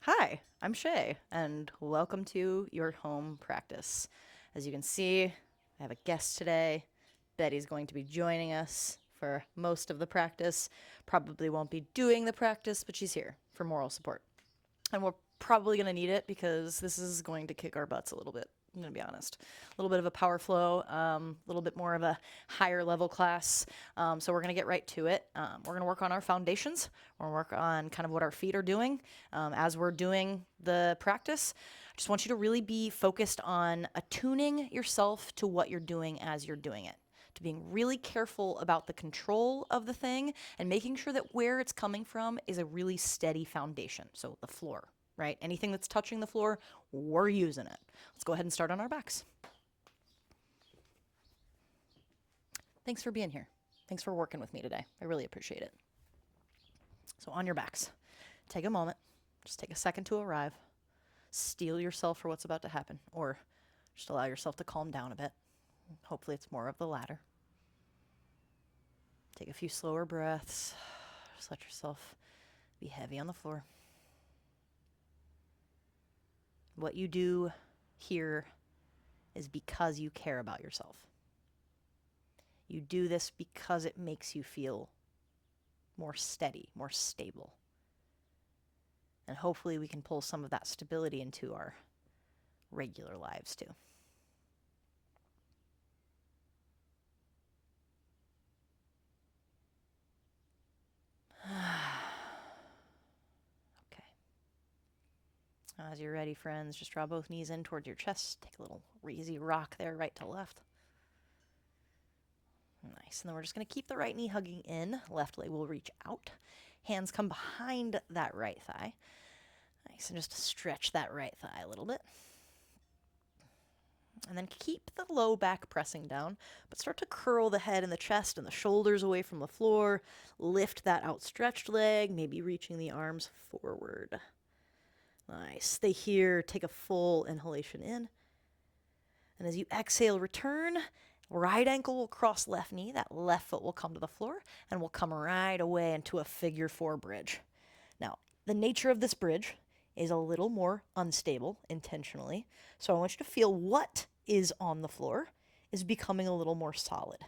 Hi, I'm Shay, and welcome to your home practice. As you can see, I have a guest today. Betty's going to be joining us for most of the practice. Probably won't be doing the practice, but she's here for moral support. And we're probably going to need it because this is going to kick our butts a little bit. I'm going to be honest. A little bit of a power flow, a little bit more of a higher level class. So we're going to get right to it. We're going to work on our foundations. We're going to work on kind of what our feet are doing as we're doing the practice. I just want you to really be focused on attuning yourself to what you're doing as you're doing it, to being really careful about the control of the thing and making sure that where it's coming from is a really steady foundation. So the floor, right? Anything that's touching the floor, we're using it. Let's go ahead and start on our backs. Thanks for being here. Thanks for working with me today. I really appreciate it. So on your backs, take a moment, just take a second to arrive. Steel yourself for what's about to happen, or just allow yourself to calm down a bit. Hopefully it's more of the latter. Take a few slower breaths. Just let yourself be heavy on the floor. What you do here is because you care about yourself. You do this because it makes you feel more steady, more stable. And hopefully we can pull some of that stability into our regular lives too. Okay. As you're ready, friends, just draw both knees in towards your chest. Take a little easy rock there, right to left. Nice. And then we're just going to keep the right knee hugging in. Left leg will reach out. Hands come behind that right thigh. Nice. And just stretch that right thigh a little bit. And then keep the low back pressing down, but start to curl the head and the chest and the shoulders away from the floor. Lift that outstretched leg, maybe reaching the arms forward. Nice. Stay here. Take a full inhalation in. And as you exhale, return. Right ankle will cross left knee. That left foot will come to the floor and will come right away into a figure four bridge. Now, the nature of this bridge is a little more unstable intentionally. So I want you to feel what is on the floor is becoming a little more solid.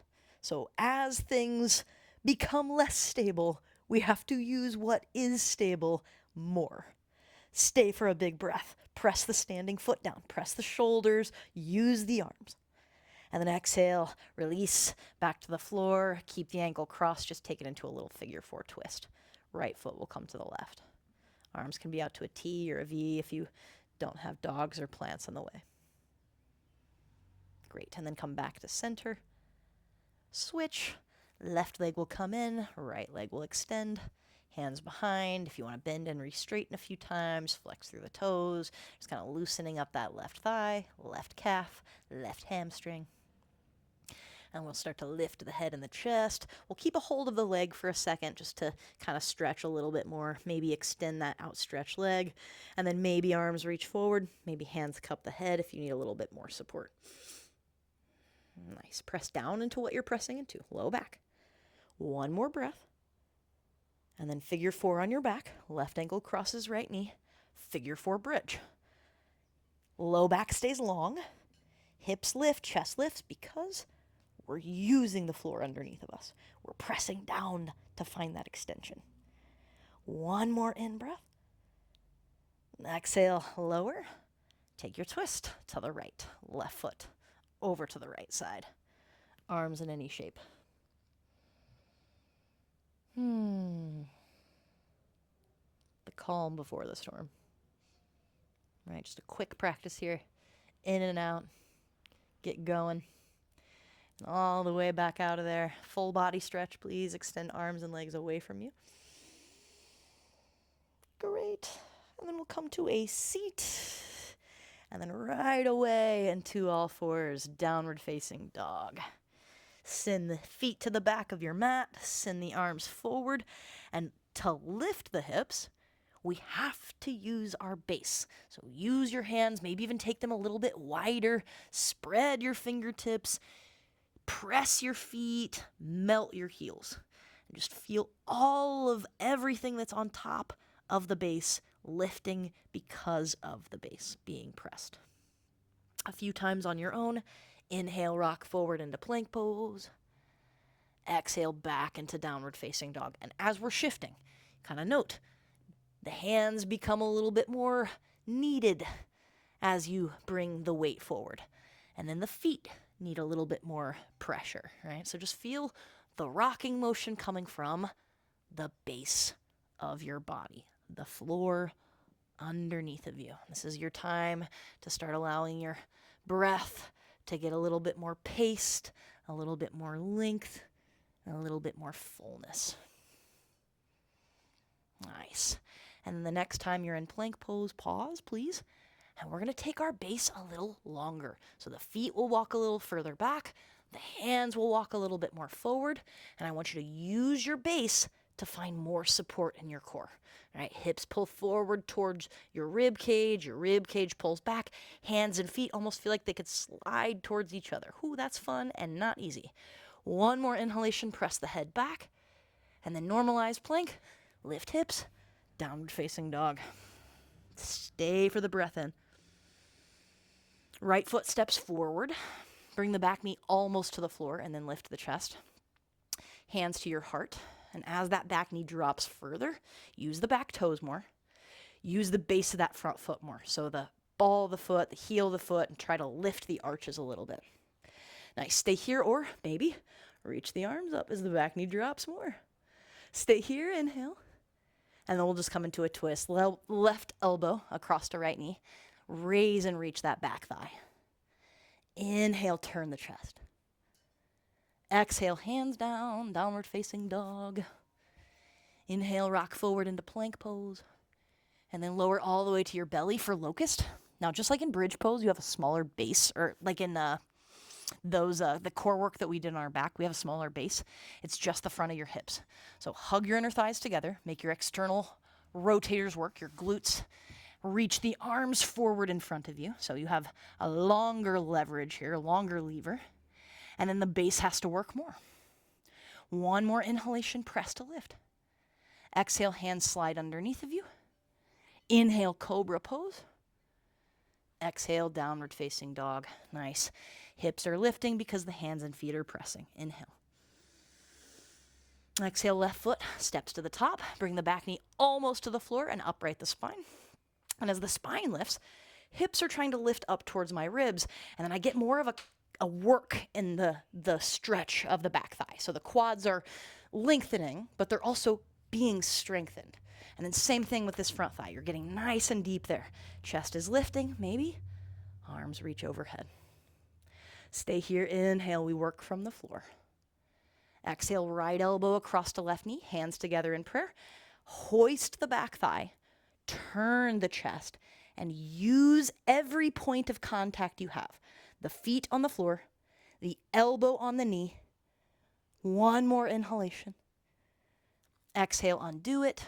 So as things become less stable, we have to use what is stable more. Stay for a big breath. Press the standing foot down. Press the shoulders. Use the arms. And then exhale, release back to the floor. Keep the ankle crossed. Just take it into a little figure four twist. Right foot will come to the left. Arms can be out to a T or a V if you don't have dogs or plants in the way. Great. And then come back to center. Switch. Left leg will come in. Right leg will extend. Hands behind. If you want to bend and re-straighten a few times, flex through the toes. Just kind of loosening up that left thigh, left calf, left hamstring. And we'll start to lift the head and the chest. We'll keep a hold of the leg for a second just to kind of stretch a little bit more. Maybe extend that outstretched leg. And then maybe arms reach forward. Maybe hands cup the head if you need a little bit more support. Nice. Press down into what you're pressing into. Low back. One more breath. And then figure four on your back. Left ankle crosses right knee. Figure four bridge. Low back stays long. Hips lift, chest lifts because we're using the floor underneath of us. We're pressing down to find that extension. One more in breath. Exhale, lower. Take your twist to the right. Left foot over to the right side. Arms in any shape. The calm before the storm. Right, just a quick practice here. In and out. Get going. And all the way back out of there. Full body stretch, please. Extend arms and legs away from you. Great. And then we'll come to a seat. And then right away into all fours, downward facing dog. Send the feet to the back of your mat. Send the arms forward. And to lift the hips, we have to use our base. So use your hands, maybe even take them a little bit wider. Spread your fingertips. Press your feet. Melt your heels. And just feel all of everything that's on top of the base lifting because of the base being pressed. A few times on your own. Inhale, rock forward into plank pose. Exhale, back into downward facing dog. And as we're shifting, kind of note, the hands become a little bit more needed as you bring the weight forward. And then the feet need a little bit more pressure, right? So just feel the rocking motion coming from the base of your body, the floor underneath of you. This is your time to start allowing your breath to get a little bit more paced, a little bit more length, and a little bit more fullness. Nice. And then the next time you're in plank pose, pause, please. And we're going to take our base a little longer. So the feet will walk a little further back, the hands will walk a little bit more forward, and I want you to use your base to find more support in your core. All right, hips pull forward towards your rib cage pulls back, hands and feet almost feel like they could slide towards each other. Ooh, that's fun and not easy. One more inhalation, press the head back, and then normalize plank, lift hips, downward facing dog. Stay for the breath in. Right foot steps forward. Bring the back knee almost to the floor and then lift the chest. Hands to your heart. And as that back knee drops further, use the back toes more. Use the base of that front foot more. So the ball of the foot, the heel of the foot, and try to lift the arches a little bit. Nice. Stay here or maybe reach the arms up as the back knee drops more. Stay here, inhale. And then we'll just come into a twist. Left elbow across the right knee. Raise and reach that back thigh. Inhale, turn the chest. Exhale, hands down, downward facing dog. Inhale, rock forward into plank pose. And then lower all the way to your belly for locust. Now, just like in bridge pose, you have a smaller base, or like in the core work that we did on our back, we have a smaller base. It's just the front of your hips. So hug your inner thighs together, make your external rotators work, your glutes. Reach the arms forward in front of you. So you have a longer leverage here, a longer lever. And then the base has to work more. One more inhalation, press to lift. Exhale, hands slide underneath of you. Inhale, cobra pose. Exhale, downward facing dog. Nice. Hips are lifting because the hands and feet are pressing. Inhale. Exhale, left foot steps to the top. Bring the back knee almost to the floor and upright the spine. And as the spine lifts, hips are trying to lift up towards my ribs. And then I get more of a work in the stretch of the back thigh. So the quads are lengthening, but they're also being strengthened. And then same thing with this front thigh. You're getting nice and deep there. Chest is lifting, maybe. Arms reach overhead. Stay here. Inhale, we work from the floor. Exhale, right elbow across the left knee, hands together in prayer. Hoist the back thigh. Turn the chest and use every point of contact you have. The feet on the floor, the elbow on the knee. One more inhalation. Exhale, undo it.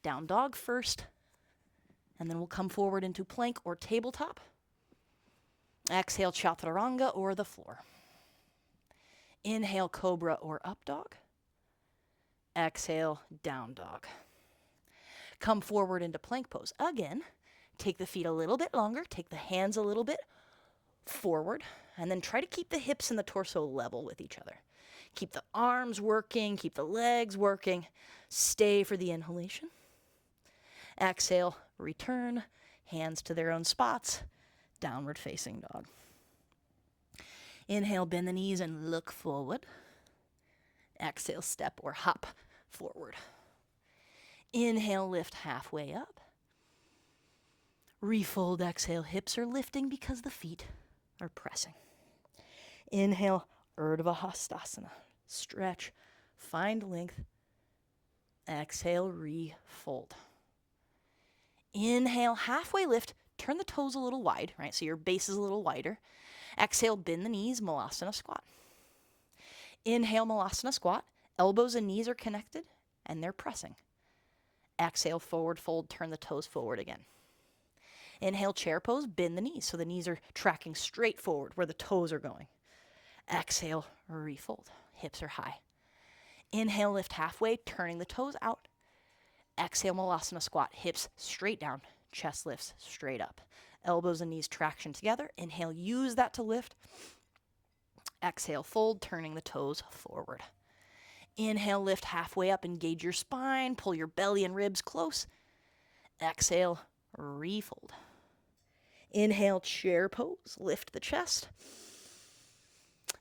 Down dog first. And then we'll come forward into plank or tabletop. Exhale, chaturanga or the floor. Inhale, cobra or up dog. Exhale, down dog. Come forward into plank pose. Again, take the feet a little bit longer, take the hands a little bit forward, and then try to keep the hips and the torso level with each other. Keep the arms working, keep the legs working. Stay for the inhalation. Exhale, return, hands to their own spots, downward facing dog. Inhale, bend the knees and look forward. Exhale, step or hop forward. Inhale, lift halfway up. Refold, exhale, hips are lifting because the feet are pressing. Inhale, Urdhva Hastasana. Stretch, find length. Exhale, refold. Inhale, halfway lift, turn the toes a little wide, right? So your base is a little wider. Exhale, bend the knees, Malasana squat. Inhale, Malasana squat. Elbows and knees are connected and they're pressing. Exhale, forward fold, turn the toes forward again. Inhale, chair pose, bend the knees so the knees are tracking straight forward where the toes are going. Exhale, refold, hips are high. Inhale, lift halfway, turning the toes out. Exhale, Malasana squat, hips straight down, chest lifts straight up. Elbows and knees traction together. Inhale, use that to lift. Exhale, fold, turning the toes forward. Inhale, lift halfway up, engage your spine, pull your belly and ribs close. Exhale, refold. Inhale, chair pose, lift the chest.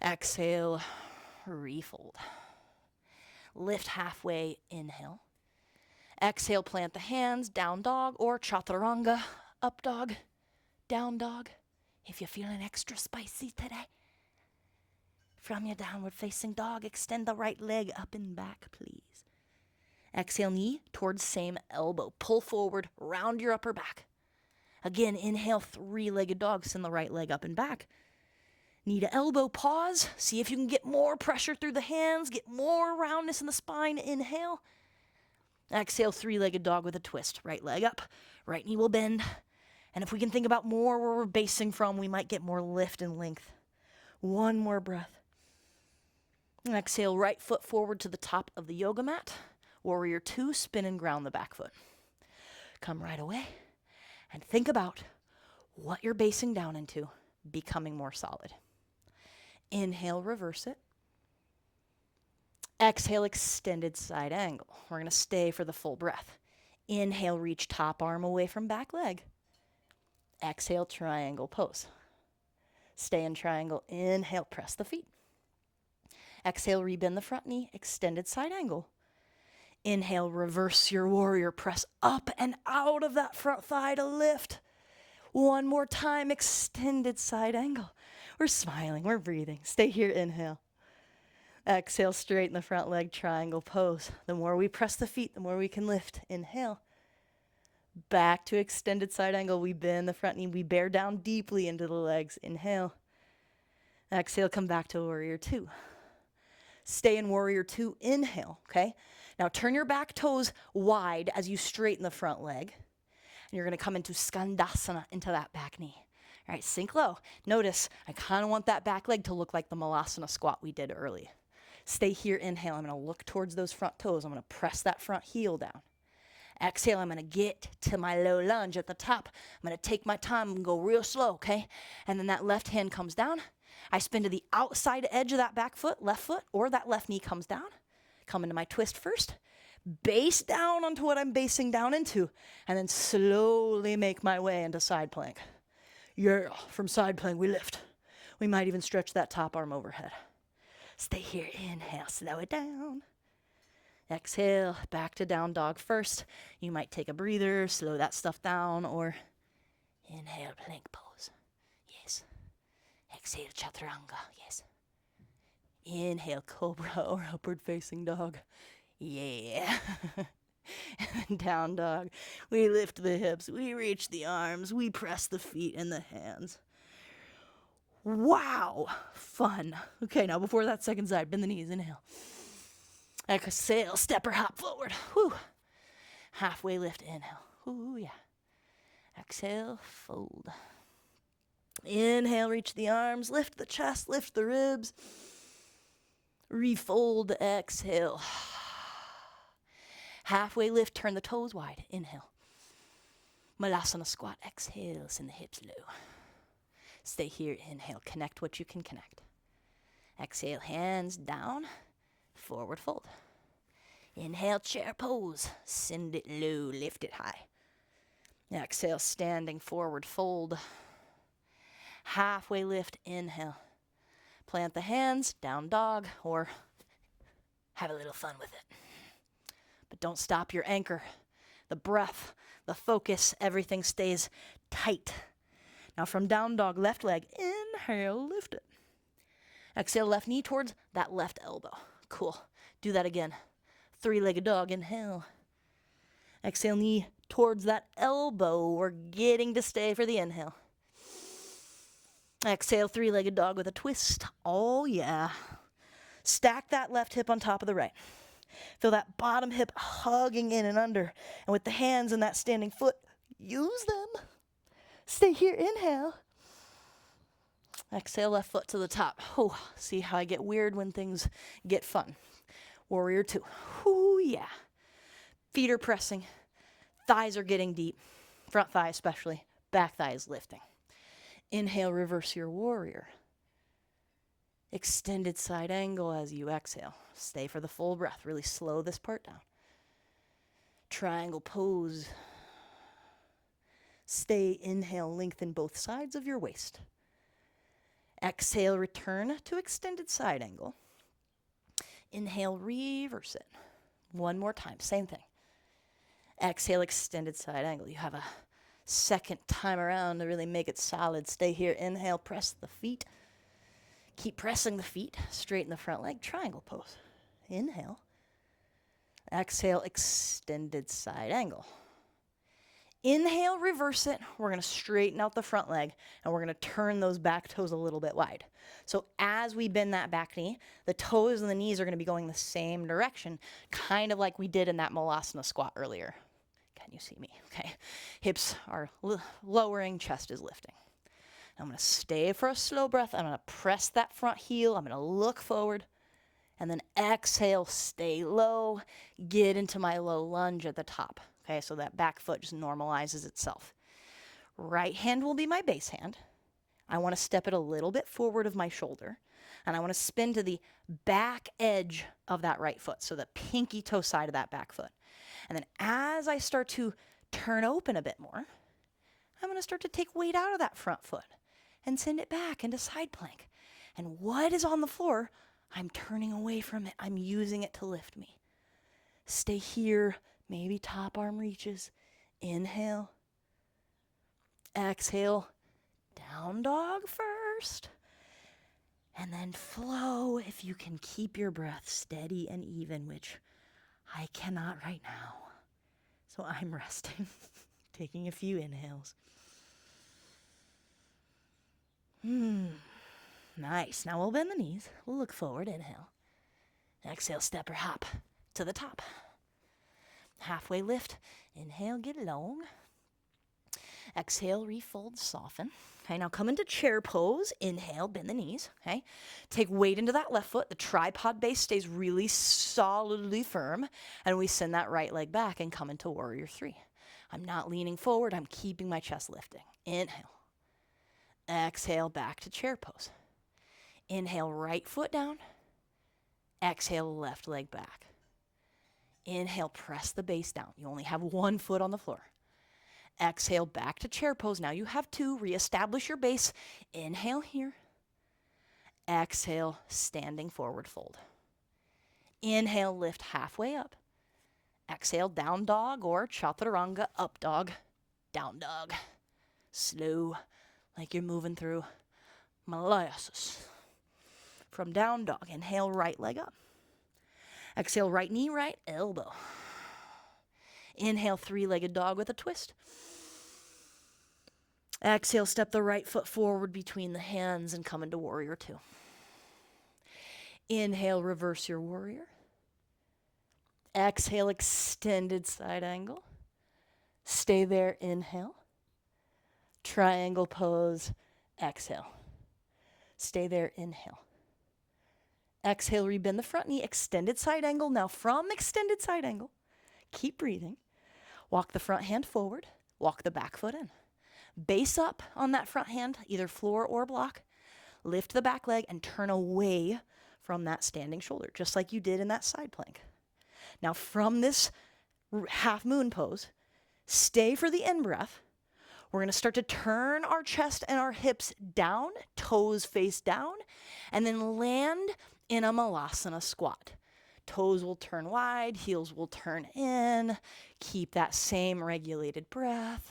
Exhale, refold. Lift halfway, inhale. Exhale, plant the hands, down dog or chaturanga, up dog, down dog. If you're feeling extra spicy today. From your downward facing dog, extend the right leg up and back, please. Exhale, knee towards same elbow. Pull forward, round your upper back. Again, inhale, three-legged dog, send the right leg up and back. Knee to elbow, pause. See if you can get more pressure through the hands, get more roundness in the spine. Inhale. Exhale, three-legged dog with a twist. Right leg up, right knee will bend. And if we can think about more where we're basing from, we might get more lift and length. One more breath. Exhale, right foot forward to the top of the yoga mat. Warrior two, spin and ground the back foot. Come right away and think about what you're basing down into, becoming more solid. Inhale, reverse it. Exhale, extended side angle. We're going to stay for the full breath. Inhale, reach top arm away from back leg. Exhale, triangle pose. Stay in triangle. Inhale, press the feet. Exhale, rebend the front knee, extended side angle. Inhale, reverse your warrior. Press up and out of that front thigh to lift. One more time, extended side angle. We're smiling, we're breathing. Stay here, inhale. Exhale, straighten the front leg, triangle pose. The more we press the feet, the more we can lift. Inhale. Back to extended side angle. We bend the front knee. We bear down deeply into the legs. Inhale. Exhale, come back to warrior two. Stay in warrior two. Inhale, okay? Now turn your back toes wide as you straighten the front leg. And you're going to come into Skandasana, into that back knee. All right, sink low. Notice, I kind of want that back leg to look like the Malasana squat we did early. Stay here, inhale. I'm going to look towards those front toes. I'm going to press that front heel down. Exhale, I'm going to get to my low lunge at the top. I'm going to take my time and go real slow, okay? And then that left hand comes down. I spin to the outside edge of that back foot, left foot, or that left knee comes down. Come into my twist first. Base down onto what I'm basing down into, and then slowly make my way into side plank. Yeah, from side plank we lift. We might even stretch that top arm overhead. Stay here, inhale, slow it down. Exhale, back to down dog first. You might take a breather, slow that stuff down, or inhale, plank pose. Yes. Exhale, chaturanga. Yes. Inhale, cobra or upward facing dog. Yeah. And down dog. We lift the hips, we reach the arms, we press the feet and the hands. Wow, fun. Okay, now before that second side, bend the knees, inhale. Exhale, step or hop forward. Whew. Halfway lift, inhale. Ooh, yeah. Exhale, fold. Inhale, reach the arms, lift the chest, lift the ribs. Refold, exhale. Halfway lift, turn the toes wide, inhale. Malasana squat, exhale, send the hips low. Stay here, inhale, connect what you can connect. Exhale, hands down, forward fold. Inhale, chair pose, send it low, lift it high. Exhale, standing forward fold. Halfway lift, inhale. Plant the hands, down dog, or have a little fun with it. But don't stop your anchor. The breath, the focus, everything stays tight. Now from down dog, left leg, inhale, lift it. Exhale, left knee towards that left elbow. Cool. Do that again. Three-legged dog, inhale. Exhale, knee towards that elbow. We're getting to stay for the inhale. Exhale, three-legged dog with a twist. Oh, yeah. Stack that left hip on top of the right. Feel that bottom hip hugging in and under. And with the hands and that standing foot, use them. Stay here, inhale. Exhale, left foot to the top. Oh, see how I get weird when things get fun. Warrior two. Ooh, yeah. Feet are pressing. Thighs are getting deep. Front thigh especially. Back thigh is lifting. Inhale, reverse your warrior. Extended side angle as you exhale. Stay for the full breath. Really slow this part down. Triangle pose. Stay, inhale, lengthen both sides of your waist. Exhale, return to extended side angle. Inhale, reverse it. One more time, same thing. Exhale, extended side angle. You have a second time around to really make it solid. Stay here, inhale, press the feet. Keep pressing the feet, straighten the front leg, triangle pose. Inhale. Exhale, extended side angle. Inhale, reverse it. We're going to straighten out the front leg, and we're going to turn those back toes a little bit wide. So as we bend that back knee, the toes and the knees are going to be going the same direction, kind of like we did in that Malasana squat earlier. Can you see me? Okay. Hips are lowering, chest is lifting. I'm going to stay for a slow breath. I'm going to press that front heel. I'm going to look forward. And then exhale, stay low, get into my low lunge at the top. Okay, so that back foot just normalizes itself. Right hand will be my base hand. I want to step it a little bit forward of my shoulder. And I want to spin to the back edge of that right foot, so the pinky toe side of that back foot. And then as I start to turn open a bit more, I'm going to start to take weight out of that front foot and send it back into side plank. And what is on the floor, I'm turning away from it. I'm using it to lift me. Stay here. Maybe top arm reaches. Inhale. Exhale. Down dog first. And then flow if you can keep your breath steady and even, which I cannot right now. So I'm resting, taking a few inhales. Nice. Now we'll bend the knees. We'll look forward. Inhale. Exhale, step or hop to the top. Halfway lift. Inhale, get long. Exhale, refold, soften. Okay, now come into chair pose. Inhale, bend the knees. Okay, take weight into that left foot. The tripod base stays really solidly firm. And we send that right leg back and come into warrior three. I'm not leaning forward. I'm keeping my chest lifting. Inhale. Exhale, back to chair pose. Inhale, right foot down. Exhale, left leg back. Inhale, press the base down. You only have one foot on the floor. Exhale, back to chair pose. Now you have two. Reestablish your base. Inhale here. Exhale, standing forward fold. Inhale, lift halfway up. Exhale, down dog or chaturanga, up dog, down dog. Slow, like you're moving through Malayasis. From down dog, inhale, right leg up. Exhale, right knee, right elbow. Inhale, three-legged dog with a twist. Exhale, step the right foot forward between the hands and come into warrior two. Inhale, reverse your warrior. Exhale, extended side angle. Stay there, inhale. Triangle pose, exhale. Stay there, inhale. Exhale, rebend the front knee, extended side angle. Now from extended side angle, keep breathing. Walk the front hand forward, walk the back foot in. Base up on that front hand, either floor or block. Lift the back leg and turn away from that standing shoulder, just like you did in that side plank. Now from this half moon pose, stay for the in-breath. We're going to start to turn our chest and our hips down, toes face down, and then land in a Malasana squat. Toes will turn wide, heels will turn in. Keep that same regulated breath.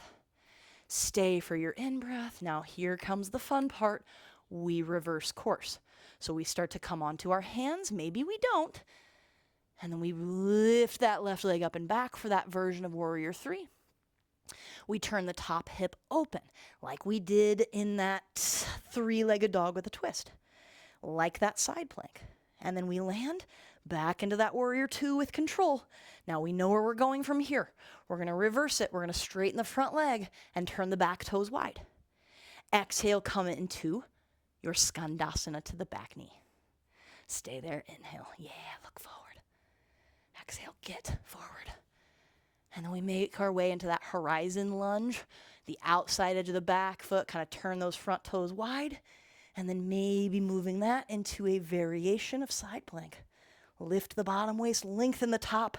Stay for your in-breath. Now here comes the fun part. We reverse course. So we start to come onto our hands. Maybe we don't. And then we lift that left leg up and back for that version of warrior three. We turn the top hip open, like we did in that three-legged dog with a twist, like that side plank. And then we land back into that warrior two with control. Now we know where we're going from here. We're going to reverse it. We're going to straighten the front leg and turn the back toes wide. Exhale, come into your Skandasana to the back knee. Stay there, inhale. Yeah, look forward. Exhale, get forward. And then we make our way into that horizon lunge, the outside edge of the back foot, kind of turn those front toes wide, and then maybe moving that into a variation of side plank. Lift the bottom waist, lengthen the top.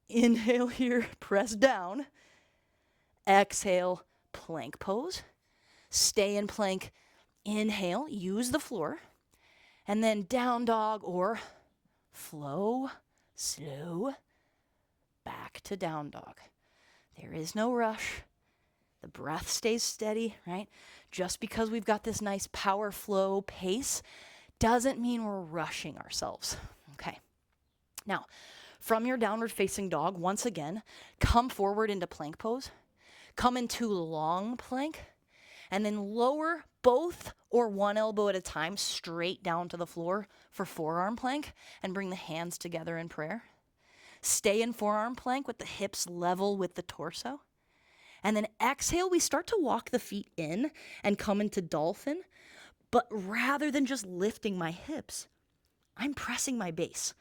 Inhale here, press down. Exhale, plank pose. Stay in plank. Inhale, use the floor. And then down dog or flow, slow, back to down dog. There is no rush. The breath stays steady, right? Just because we've got this nice power flow pace doesn't mean we're rushing ourselves, okay? Now, from your downward facing dog, once again, come forward into plank pose, come into long plank, and then lower both or one elbow at a time straight down to the floor for forearm plank and bring the hands together in prayer. Stay in forearm plank with the hips level with the torso. And then exhale, we start to walk the feet in and come into dolphin. But rather than just lifting my hips, I'm pressing my base.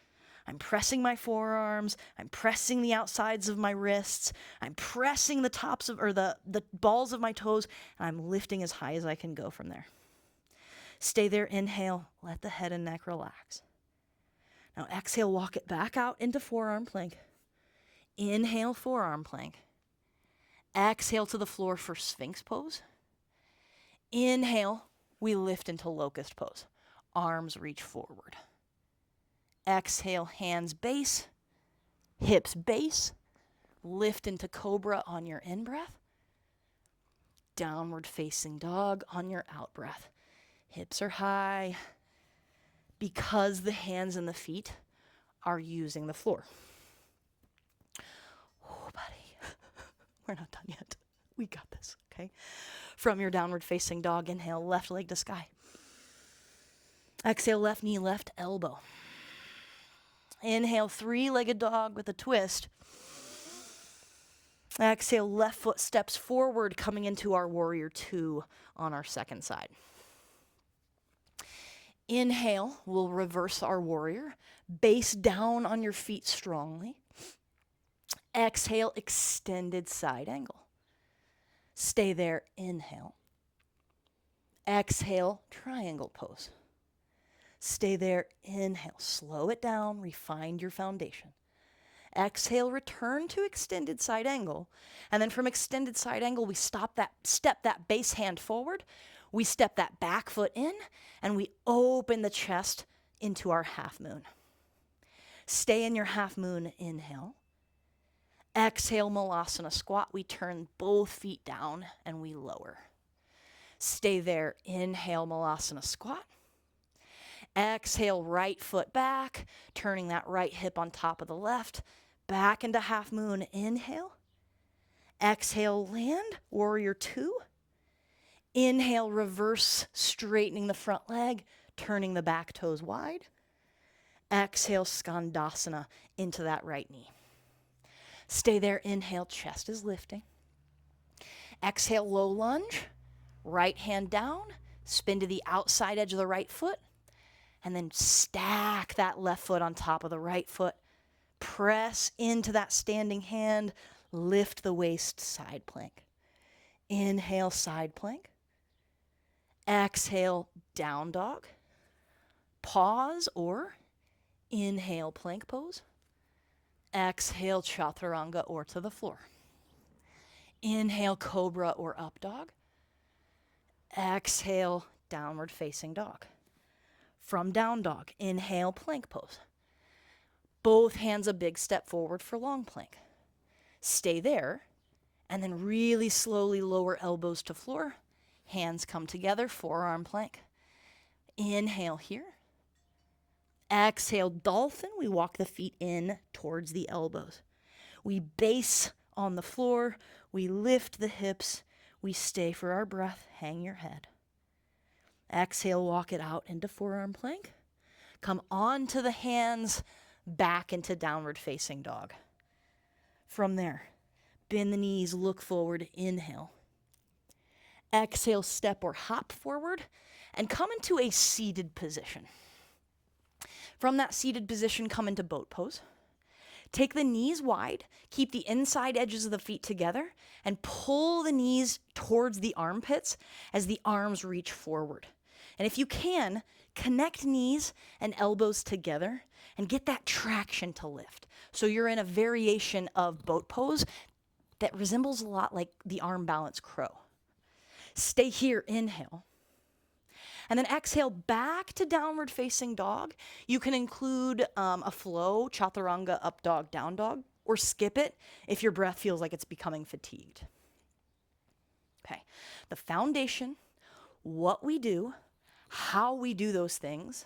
I'm pressing my forearms. I'm pressing the outsides of my wrists. I'm pressing the tops of, or the balls of my toes. And I'm lifting as high as I can go from there. Stay there, inhale, let the head and neck relax. Now exhale, walk it back out into forearm plank. Inhale, forearm plank. Exhale to the floor for Sphinx pose. Inhale, we lift into locust pose. Arms reach forward. Exhale, hands base, hips base. Lift into cobra on your in-breath. Downward facing dog on your out-breath. Hips are high because the hands and the feet are using the floor. Oh, buddy, we're not done yet. We got this, okay? From your downward facing dog, inhale, left leg to sky. Exhale, left knee, left elbow. Inhale, three-legged dog with a twist. Exhale, left foot steps forward, coming into our warrior two on our second side. Inhale, we'll reverse our warrior. Base down on your feet strongly. Exhale, extended side angle. Stay there, inhale. Exhale, triangle pose. Stay there, inhale. Slow it down, refine your foundation. Exhale, return to extended side angle. And then from extended side angle, we step that base hand forward. We step that back foot in, and we open the chest into our half moon. Stay in your half moon, inhale. Exhale, Malasana squat. We turn both feet down, and we lower. Stay there, inhale, Malasana squat. Exhale, right foot back, turning that right hip on top of the left. Back into half moon, inhale. Exhale, land, warrior two. Inhale, reverse, straightening the front leg, turning the back toes wide. Exhale, Skandasana into that right knee. Stay there, inhale, chest is lifting. Exhale, low lunge, right hand down, spin to the outside edge of the right foot, and then stack that left foot on top of the right foot. Press into that standing hand, lift the waist, side plank. Inhale, side plank. Exhale, down dog. Pause or inhale, plank pose. Exhale, chaturanga or to the floor. Inhale, cobra or up dog. Exhale, downward facing dog. From down dog, inhale, plank pose. Both hands a big step forward for long plank. Stay there, and then really slowly lower elbows to floor. Hands come together, forearm plank. Inhale here. Exhale, dolphin. We walk the feet in towards the elbows. We base on the floor. We lift the hips. We stay for our breath. Hang your head. Exhale, walk it out into forearm plank. Come onto the hands, back into downward facing dog. From there, bend the knees, look forward, inhale. Exhale, step or hop forward and come into a seated position. From that seated position, come into boat pose. Take the knees wide, keep the inside edges of the feet together, and pull the knees towards the armpits as the arms reach forward. And if you can, connect knees and elbows together and get that traction to lift. So you're in a variation of boat pose that resembles a lot like the arm balance crow. Stay here, inhale. And then exhale back to downward facing dog. You can include a flow, chaturanga, up dog, down dog, or skip it if your breath feels like it's becoming fatigued. Okay, the foundation, what we do, how we do those things,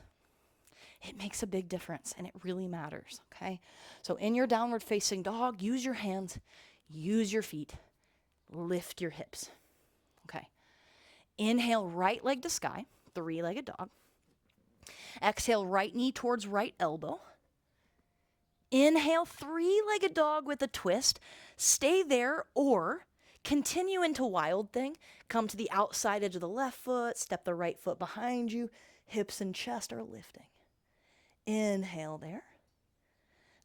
it makes a big difference and it really matters, okay? So in your downward facing dog, use your hands, use your feet, lift your hips, okay? Inhale, right leg to sky, three-legged dog. Exhale, right knee towards right elbow. Inhale, three-legged dog with a twist. Stay there or continue into wild thing. Come to the outside edge of the left foot, step the right foot behind you. Hips and chest are lifting. Inhale there.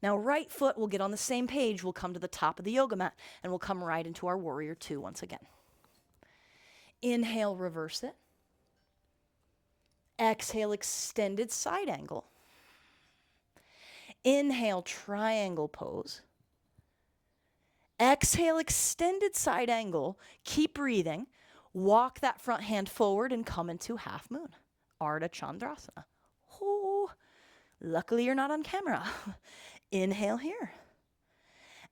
Now right foot will get on the same page. We'll come to the top of the yoga mat and we'll come right into our warrior two once again. Inhale, reverse it. Exhale, extended side angle. Inhale, triangle pose. Exhale, extended side angle. Keep breathing. Walk that front hand forward and come into half moon. Ardha Chandrasana. Ooh, luckily you're not on camera. Inhale here.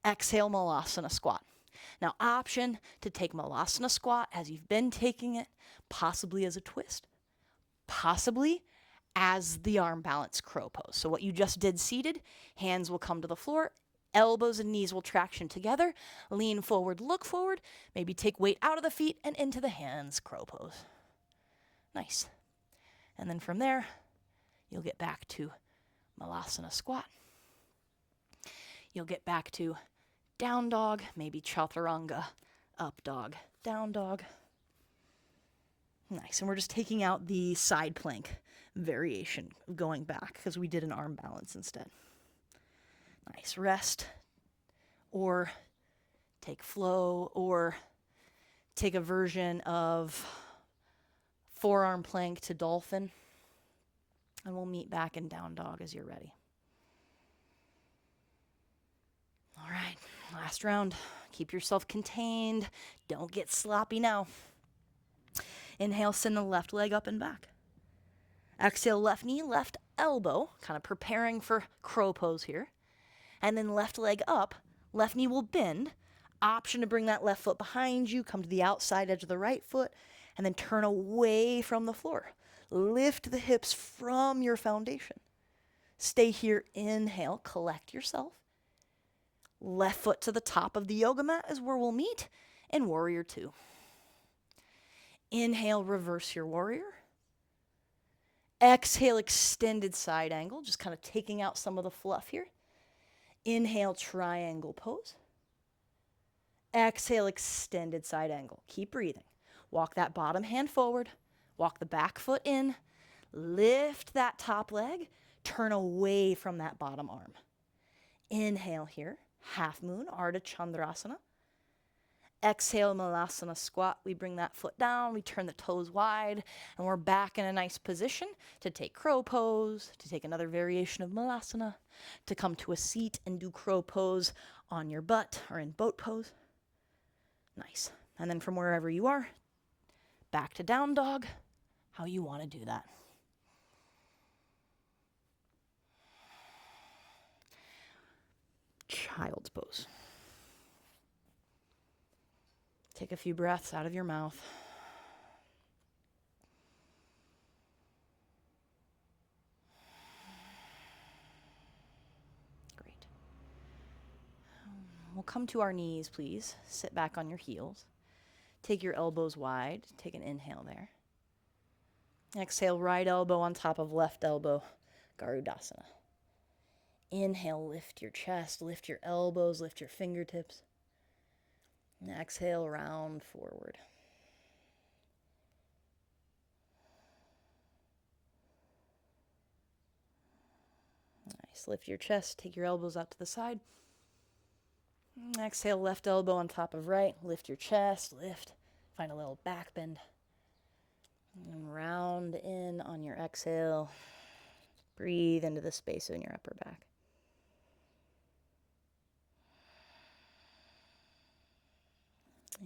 Exhale, Malasana squat. Now, option to take Malasana squat as you've been taking it, possibly as a twist, possibly as the arm balance crow pose. So what you just did seated, hands will come to the floor, elbows and knees will traction together, lean forward, look forward, maybe take weight out of the feet and into the hands, crow pose. Nice. And then from there, you'll get back to Malasana squat. You'll get back to down dog, maybe chaturanga, up dog, down dog. Nice, and we're just taking out the side plank variation, going back, because we did an arm balance instead. Nice, rest, or take flow, or take a version of forearm plank to dolphin, and we'll meet back in down dog as you're ready. All right, last round. Keep yourself contained. Don't get sloppy now. Inhale, send the left leg up and back. Exhale, left knee, left elbow, kind of preparing for crow pose here. And then left leg up, left knee will bend. Option to bring that left foot behind you, come to the outside edge of the right foot, and then turn away from the floor. Lift the hips from your foundation. Stay here, inhale, collect yourself. Left foot to the top of the yoga mat is where we'll meet in warrior two. Inhale, reverse your warrior. Exhale, extended side angle, just kind of taking out some of the fluff here. Inhale, triangle pose. Exhale, extended side angle. Keep breathing. Walk that bottom hand forward. Walk the back foot in. Lift that top leg. Turn away from that bottom arm. Inhale here. Half moon, Ardha Chandrasana. Exhale, Malasana squat. We bring that foot down. We turn the toes wide. And we're back in a nice position to take crow pose, to take another variation of Malasana, to come to a seat and do crow pose on your butt or in boat pose. Nice. And then from wherever you are, back to down dog, how you want to do that. Child's pose. Take a few breaths out of your mouth. Great. We'll come to our knees, please. Sit back on your heels. Take your elbows wide. Take an inhale there. Exhale, right elbow on top of left elbow, Garudasana. Inhale, lift your chest, lift your elbows, lift your fingertips. And exhale, round forward. Nice. Lift your chest, take your elbows out to the side. Exhale, left elbow on top of right. Lift your chest, lift. Find a little back bend. And round in on your exhale. Breathe into the space in your upper back.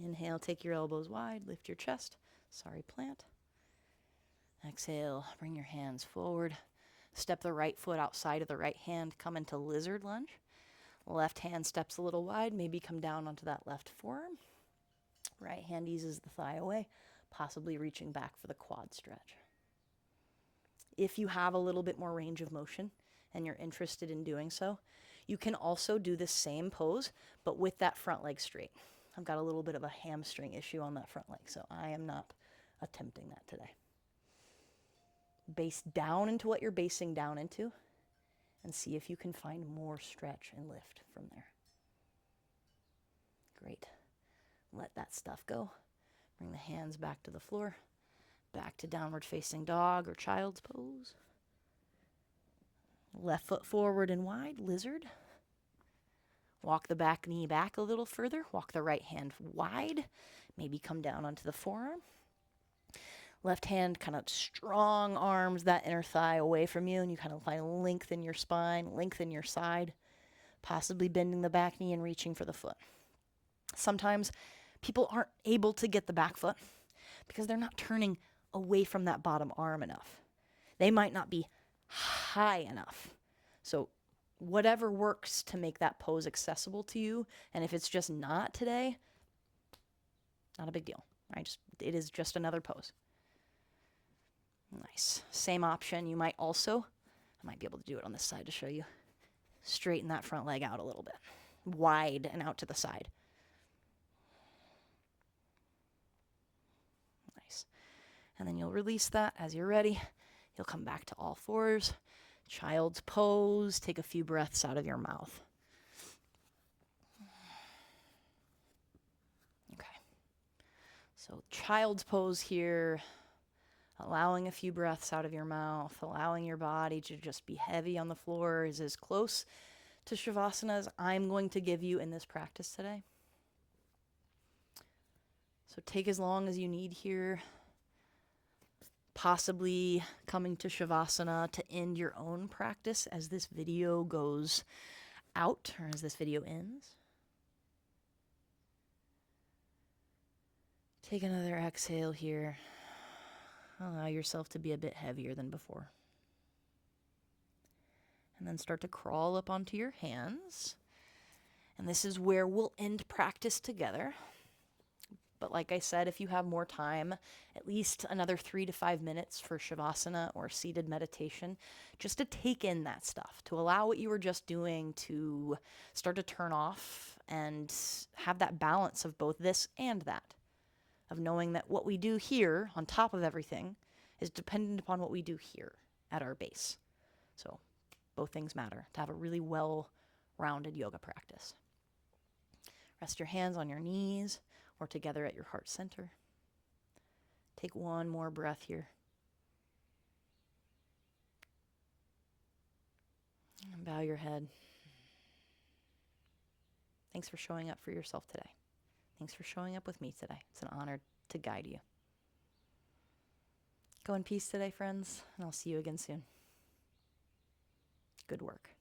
Inhale, take your elbows wide, lift your chest. Sorry, plant. Exhale, bring your hands forward. Step the right foot outside of the right hand, come into lizard lunge. Left hand steps a little wide, maybe come down onto that left forearm. Right hand eases the thigh away, possibly reaching back for the quad stretch. If you have a little bit more range of motion and you're interested in doing so, you can also do the same pose, but with that front leg straight. I've got a little bit of a hamstring issue on that front leg, so I am not attempting that today. Base down into what you're basing down into and see if you can find more stretch and lift from there. Great. Let that stuff go. Bring the hands back to the floor, back to downward facing dog or child's pose. Left foot forward and wide, lizard. Walk the back knee back a little further. Walk the right hand wide. Maybe come down onto the forearm. Left hand, kind of strong arms that inner thigh away from you, and you kind of lengthen your spine, lengthen your side, possibly bending the back knee and reaching for the foot. Sometimes people aren't able to get the back foot because they're not turning away from that bottom arm enough. They might not be high enough. So whatever works to make that pose accessible to you, and if it's just not today, not a big deal. It is just another pose. Nice. Same option. You might also, I might be able to do it on this side to show you, straighten that front leg out a little bit, wide and out to the side. Nice. And then you'll release that as you're ready. You'll come back to all fours. Child's pose. Take a few breaths out of your mouth. Okay. So child's pose here. Allowing a few breaths out of your mouth, allowing your body to just be heavy on the floor is as close to Shavasana as I'm going to give you in this practice today. So take as long as you need here, possibly coming to Shavasana to end your own practice as this video goes out, or as this video ends. Take another exhale here. Allow yourself to be a bit heavier than before. And then start to crawl up onto your hands. And this is where we'll end practice together. But like I said, if you have more time, at least another 3 to 5 minutes for Shavasana or seated meditation, just to take in that stuff, to allow what you were just doing to start to turn off and have that balance of both this and that. Of knowing that what we do here, on top of everything, is dependent upon what we do here at our base. So both things matter to have a really well-rounded yoga practice. Rest your hands on your knees or together at your heart center. Take one more breath here. And bow your head. Thanks for showing up for yourself today. Thanks for showing up with me today. It's an honor to guide you. Go in peace today, friends, and I'll see you again soon. Good work.